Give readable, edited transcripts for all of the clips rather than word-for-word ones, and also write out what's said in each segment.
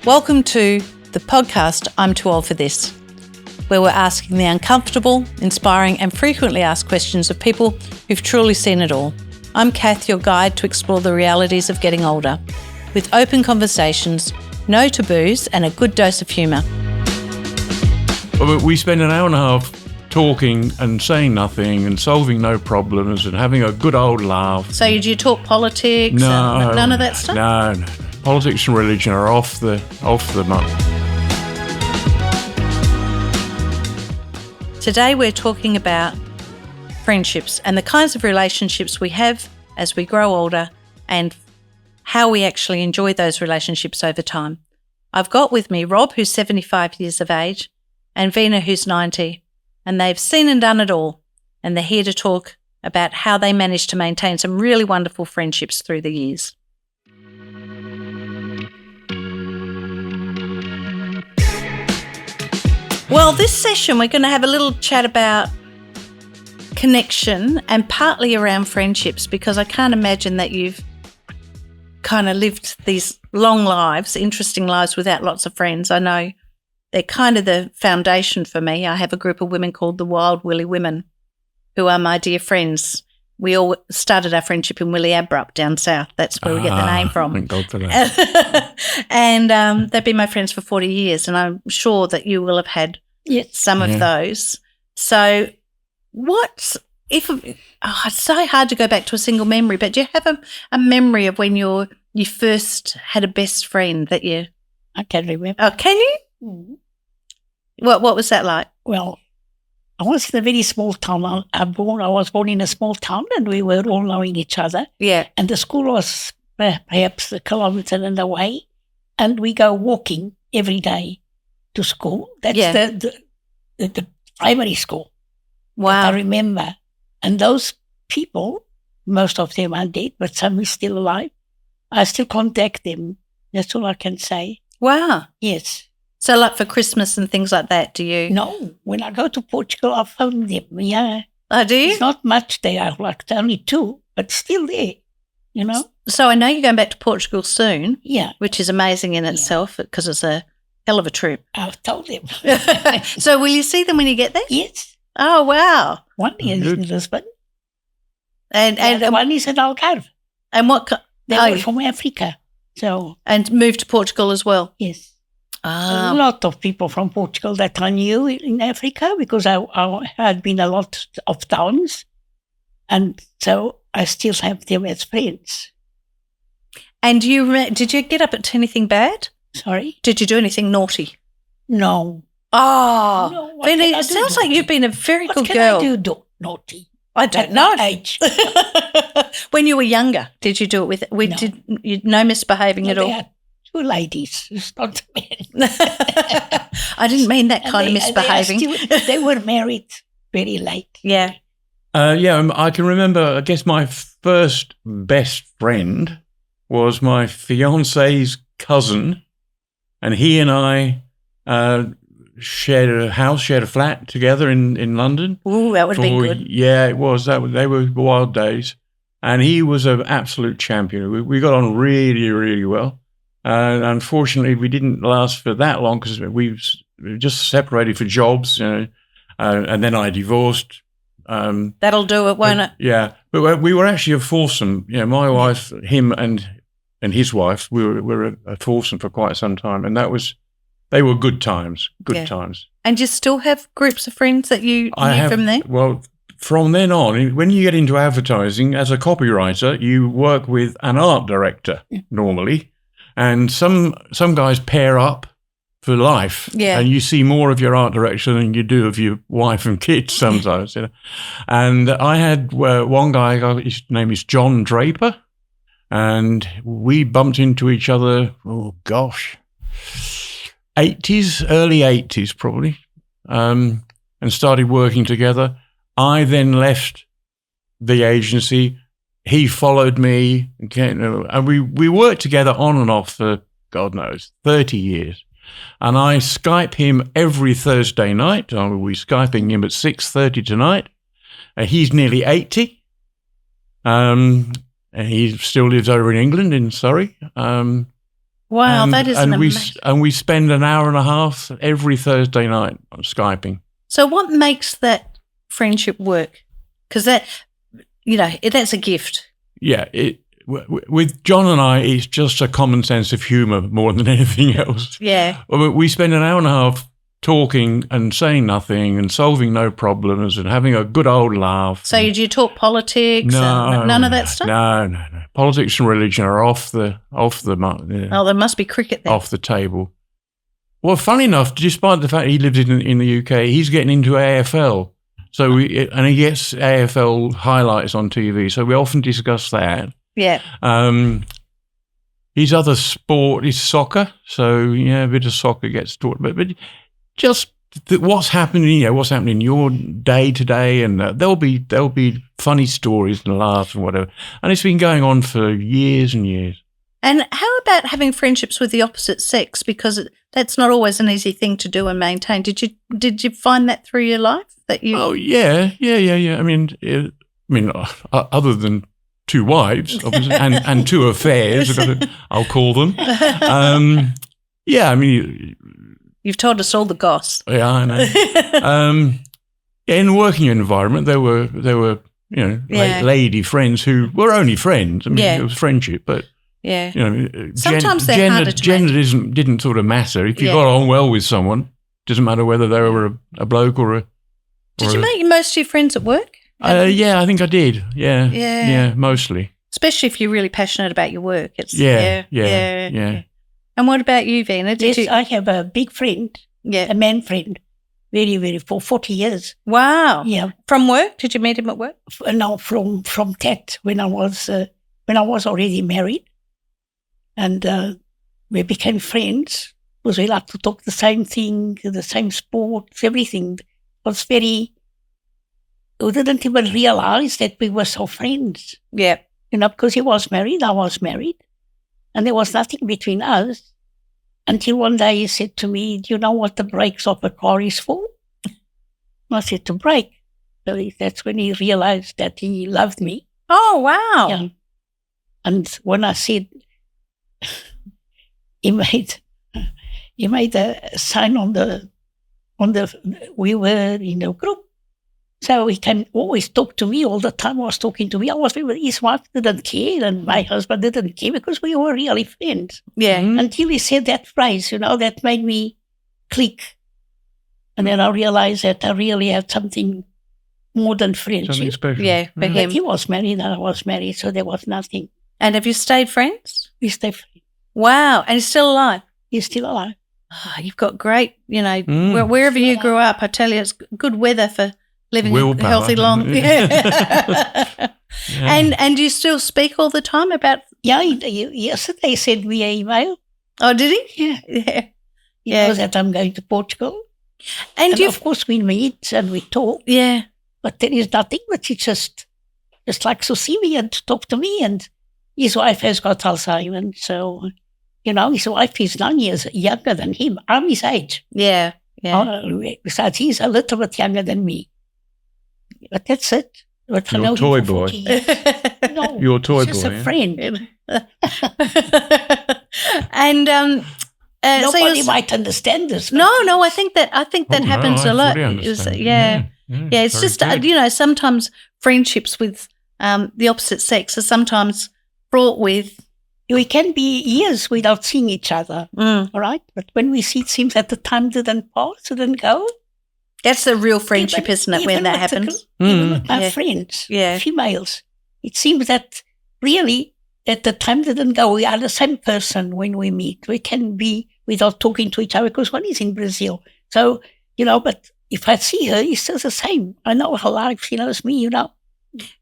Welcome to the podcast I'm Too Old for This, where we're asking the uncomfortable, inspiring and frequently asked questions of people who've truly seen it all. I'm Cath, your guide to explore the realities of getting older, with open conversations, no taboos and a good dose of humour. We spend an hour and a half talking and saying nothing and solving no problems and having a good old laugh. So do you talk politics? No, none of that stuff? No. Politics and religion are off the mark. Today we're talking about friendships and the kinds of relationships we have as we grow older and how we actually enjoy those relationships over time. I've got with me Rob, who's 75 years of age, and Vina, who's 90, and they've seen and done it all, and they're here to talk about how they managed to maintain some really wonderful friendships through the years. Well, this session we're going to have a little chat about connection and partly around friendships, because I can't imagine that you've kind of lived these long lives, interesting lives without lots of friends. I know they're kind of the foundation for me. I have a group of women called the Wild Willy Women who are my dear friends. We all started our friendship in Willy Abrupt down south. That's where we get the name from. Thank God for that. And they've been my friends for 40 years, and I'm sure that you will have had some of those. So it's so hard to go back to a single memory, but do you have a memory of when you first had a best friend that you... I can remember. Oh, can you? Mm-hmm. What was that like? Well, I was in a very small town. I was born in a small town, and we were all knowing each other. Yeah. And the school was perhaps a kilometre and away, and we go walking every day to school. That's the primary school. Wow. I remember. And those people, most of them are dead, but some is still alive. I still contact them. That's all I can say. Wow. Yes. So like for Christmas and things like that, do you? No. When I go to Portugal, I phone them. Yeah. Oh, do you? It's not much there, like only 2, but still there, you know. So I know you're going back to Portugal soon. Yeah. Which is amazing in itself, because it's a hell of a trip. I've told them. So will you see them when you get there? Yes. Oh, wow. One is in Lisbon. And one is in Algarve. And what? They were from Africa. So. And moved to Portugal as well? Yes. A lot of people from Portugal that I knew in Africa, because I had been a lot of towns, and so I still have them as friends. And did you get up to anything bad? Sorry? Did you do anything naughty? No. Oh, no, Vina, it sounds like you've been a very good girl. What can I do naughty? I don't know. Age. When you were younger, did you do it with? Did you no misbehaving at all? They are 2 ladies. It's not men. I didn't mean that kind of misbehaving. They were married very late. Yeah. I can remember, I guess my first best friend was my fiance's cousin, and he and I shared a flat together in London. Ooh, that would have been good. Yeah, it was. They were wild days. And he was an absolute champion. We got on really, really well. Unfortunately, we didn't last for that long because we just separated for jobs, and then I divorced. That'll do it, won't it? Yeah, but we were actually a foursome. You know, my wife, him, and his wife. We were a foursome for quite some time, and they were good times. Good times. And you still have groups of friends that you knew from there? Well, from then on, when you get into advertising as a copywriter, you work with an art director normally. And some guys pair up for life, and you see more of your art director than you do of your wife and kids sometimes. You know? And I had one guy, his name is John Draper, and we bumped into each other, early 80s probably, and started working together. I then left the agency. He followed me, and we worked together on and off for, God knows, 30 years. And I Skype him every Thursday night. We're Skyping him at 6:30 tonight. He's nearly 80. And he still lives over in England, in Surrey. Wow, that is amazing. And we spend an hour and a half every Thursday night on Skyping. So what makes that friendship work? Because that's a gift. Yeah, with John and I, it's just a common sense of humour more than anything else. Yeah. We spend an hour and a half talking and saying nothing and solving no problems and having a good old laugh. So do you talk politics? No, none of that stuff? No. Politics and religion are off the. Oh, there must be cricket there. Off the table. Well, funny enough, despite the fact he lives in the UK, he's getting into AFL. So and he gets AFL highlights on TV. So we often discuss that. Yeah. His other sport is soccer. So a bit of soccer gets taught, but just what's happening in your day to day, and there'll be funny stories and laughs and whatever. And it's been going on for years and years. And how about having friendships with the opposite sex? Because that's not always an easy thing to do and maintain. Did you find that through your life that you? Oh yeah. I mean, other than 2 wives, obviously, and 2 affairs, I'll call them. You've told us all the goss. Yeah, I know. In the working environment, there were lady friends who were only friends. I mean, it was friendship, but sometimes they're harder to gender didn't sort of matter. If you got on well with someone, doesn't matter whether they were a bloke or a. Did you make most of your friends at work? Yeah, I think I did. Yeah, mostly. Especially if you're really passionate about your work. It's yeah. And what about you, Vina? I have a big friend, a man friend, very, very, for 40 years. Wow. Yeah. From work? Did you meet him at work? No, from Cath, when I was already married. And we became friends because we like to talk the same thing, the same sports, everything. It was we didn't even realize that we were so friends. Yeah. Because he was married, I was married. And there was nothing between us until one day he said to me, "Do you know what the brakes of a car is for?" I said, "To brake." So that's when he realized that he loved me. Oh, wow. Yeah. And when I said, he made a sign on the we were in a group. So he can always talk to me all the time. He was talking to me. His wife didn't care and my husband didn't care because we were really friends. Yeah. Until he said that phrase, that made me click. And then I realized that I really had something more than friendship. Something special. Yeah, for him. But he was married and I was married, so there was nothing. And have you stayed friends? We stayed friends. Wow. And he's still alive? He's still alive. Oh, you've got great, wherever you grew up, I tell you, it's good weather for living a healthy long. Yeah. And do you still speak all the time about? Yeah, yesterday he sent me an email. Oh, did he? Yeah. He knows that I'm going to Portugal. And of course we meet and we talk. Yeah. But there is nothing, but he just likes to see me and to talk to me. And his wife has got Alzheimer's, so, his wife is 9 years younger than him. I'm his age. Yeah. Besides, he's a little bit younger than me. But that's it. But Your toy boy. No, your toy boy. Just a friend. And nobody might understand this. No, I think that happens a lot. Yeah, it's just sometimes friendships with the opposite sex are sometimes fraught with. We can be years without seeing each other, all right? But when we see, it seems that the time didn't pass, didn't go. That's the real friendship, isn't it, when that happens? Even with my friends, females, it seems that really that the time didn't go. We are the same person when we meet. We can be without talking to each other because one is in Brazil. So, but if I see her, it's still the same. I know her life. She knows me, Do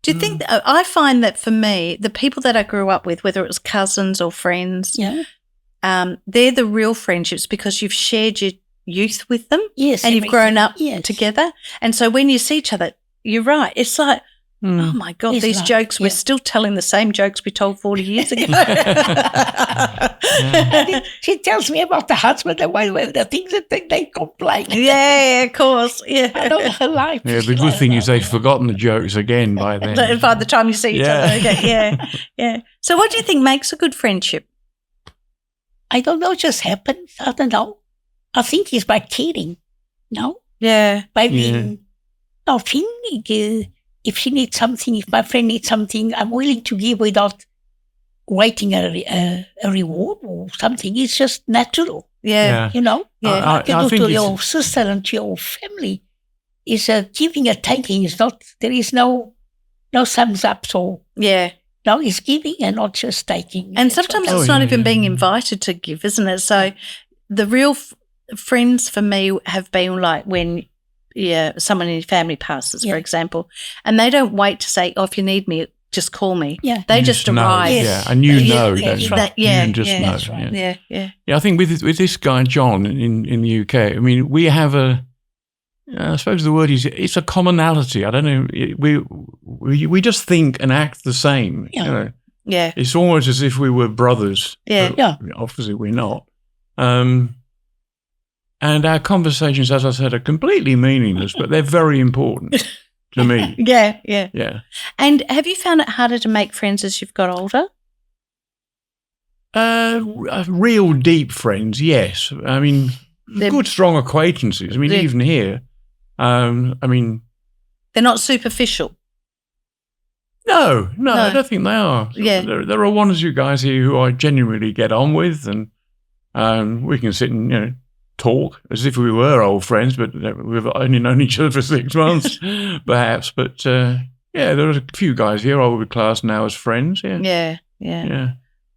you think I find that for me, the people that I grew up with, whether it was cousins or friends, they're the real friendships because you've shared your youth with them and you've grown up together. And so when you see each other, you're right. It's like, oh, my God, these jokes, we're still telling the same jokes we told 40 years ago. She tells me about the husband and the things that they complain. Yeah, of course. Yeah. I know her life. Yeah, the good thing is they've forgotten the jokes again by then. By the time you see each other again. Yeah. So what do you think makes a good friendship? I don't know, just happens. I don't know. I think it's by caring, no? Yeah. By being, if she needs something, if my friend needs something, I'm willing to give without waiting a reward or something. It's just natural. Yeah. You know? Yeah. Like you do to your sister and to your family. It's a giving and taking. It's not, there is no thumbs up or... Yeah. No, it's giving and not just taking. And sometimes it's not even being invited to give, isn't it? So the real friends for me have been like when someone in your family passes, for example, and they don't wait to say, if you need me, just call me. Yeah. They just arrive. Yes. Yeah, and you know. That's right. You just know. That's right. Yeah. Yeah, I think with this guy, John, in the UK, I mean, we have I suppose the word is, it's a commonality. I don't know. We just think and act the same. Yeah. You know? Yeah. It's almost as if we were brothers. Yeah. Obviously, we're not. And our conversations, as I said, are completely meaningless, but they're very important to me. Yeah. And have you found it harder to make friends as you've got older? Real deep friends, yes. I mean, good, strong acquaintances. I mean, even here, they're not superficial. No, I don't think they are. Yeah. There are one or two guys here who I genuinely get on with, and we can sit and talk as if we were old friends, but we've only known each other for 6 months, perhaps. But there are a few guys here I would class now as friends. Yeah.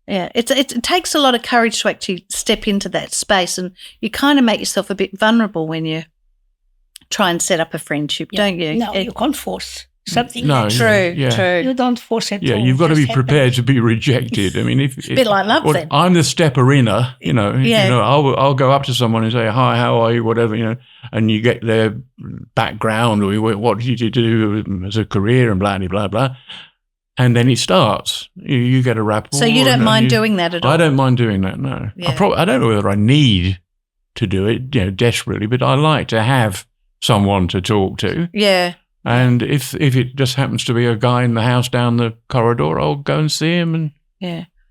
It takes a lot of courage to actually step into that space, and you kind of make yourself a bit vulnerable when you try and set up a friendship, don't you? No, you can't force something. True. You don't force it. Yeah, you've got to be prepared to be rejected. I mean, if a bit like love, then. I'm the stepper-inner, I'll go up to someone and say, "Hi, how are you?" Whatever, and you get their background or what did you do as a career and blah blah blah. And then it starts. You get a rapport. So you don't mind doing that at all? I don't mind doing that, no. Yeah. I don't know whether I need to do it, desperately, but I like to have someone to talk to. Yeah. And if it just happens to be a guy in the house down the corridor, I'll go and see him and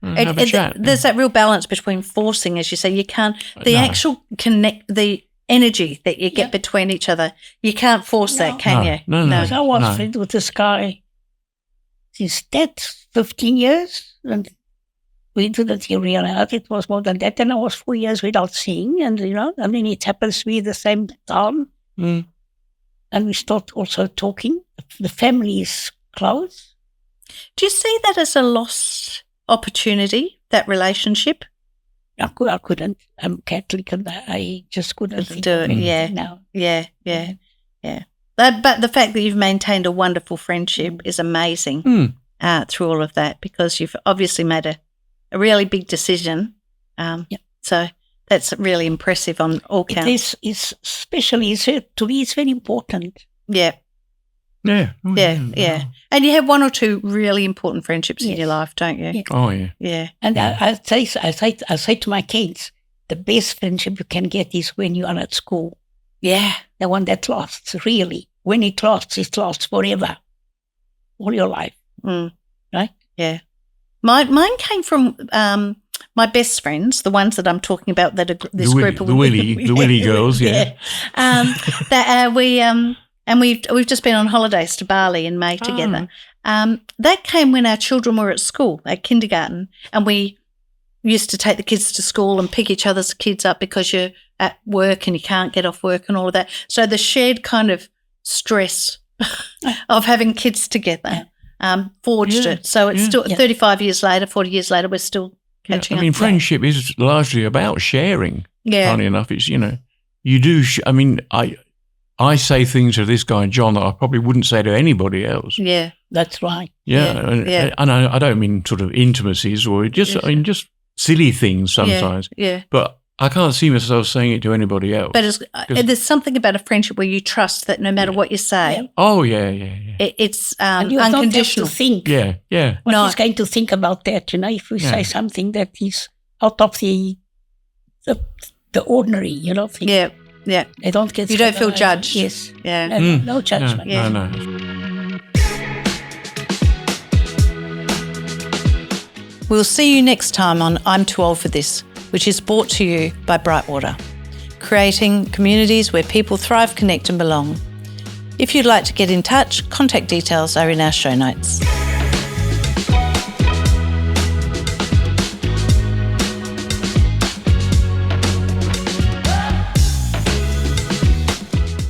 have a chat. There's that real balance between forcing, as you say. You can't, actual the energy that you get between each other, you can't force that, can you? No. I was friends with this guy since that 15 years, and we didn't realize it was more than that. And I was 4 years without seeing, and it happens to be the same time. And we start also talking. The family is close. Do you see that as a lost opportunity, that relationship? I couldn't. I'm Catholic, and I just couldn't think do it. Yeah. But the fact that you've maintained a wonderful friendship is amazing through all of that, because you've obviously made a really big decision. So that's really impressive on all counts. It is especially, to me, it's very important. Yeah. Yeah. And you have one or two really important friendships in your life, don't you? Yeah. Oh, yeah. Yeah. And I say to my kids, the best friendship you can get is when you are at school. Yeah. The one that lasts, really. When it lasts forever. All your life. Right? Yeah. Mine came from my best friends, the ones that I'm talking about, that are this group of the Willie girls, yeah. We've just been on holidays to Bali in May together. That came when our children were at school, at kindergarten, and we used to take the kids to school and pick each other's kids up because you're at work and you can't get off work and all of that. So the shared kind of stress of having kids together forged it. So it's still 35 years later, 40 years later, we're still catching up. I mean, friendship is largely about sharing. Yeah. Funny enough, it's, you do, I say things to this guy, John, that I probably wouldn't say to anybody else. Yeah. That's right. Yeah. And I don't mean sort of intimacies or just silly things sometimes. Yeah. But I can't see myself saying it to anybody else. But there's something about a friendship where you trust that no matter what you say. Oh, yeah. It's and you unconditional. Don't have to think. Yeah. What he's going to think about that, if we say something that is out of the ordinary, thing. Yeah. They don't get. You don't feel judged. Yes. Yeah. No judgment. No. We'll see you next time on I'm Too Old for This. which is brought to you by Brightwater, creating communities where people thrive, connect and belong. If you'd like to get in touch, contact details are in our show notes.